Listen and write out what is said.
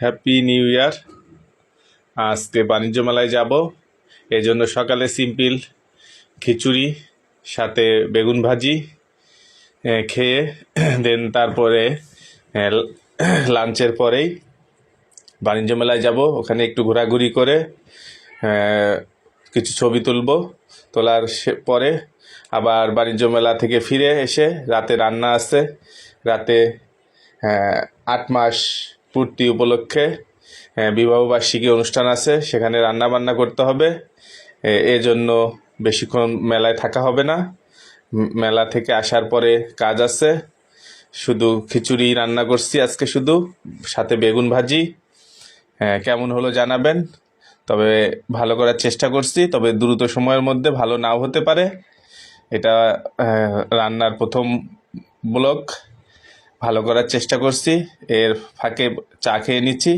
Happy new year. আজকে বাণিজ্য মেলায় যাব, এই জন্য সকালে সিম্পল খিচুড়ি সাথে বেগুন ভাজি খেয়ে দেন তারপরে লাঞ্চের পরেই বাণিজ্য মেলায় যাব। ওখানে একটু ঘোরাঘুরি করে কিছু ছবি তোলার পরে আবার বাণিজ্য মেলা থেকে ফিরে এসে রাতে রান্না আছে। রাতে 8 মাস পূর্তি উপলক্ষে বিবাহবার্ষিকী অনুষ্ঠান আছে, সেখানে রান্না বান্না করতে হবে। এজন্য বেশিক্ষণ মেলায় থাকা হবে না। মেলা থেকে আসার পরে কাজ আছে। শুধু খিচুড়ি রান্না করছি আজকে, শুধু সাথে বেগুন ভাজি। কেমন হলো জানাবেন। তবে ভালো করার চেষ্টা করছি, তবে দ্রুত সময়ের মধ্যে ভালো নাও হতে পারে। এটা রান্নার প্রথম ব্লগ, ভালো করার চেষ্টা করছি। এর ফাঁকে চা খেয়ে নিচ্ছি।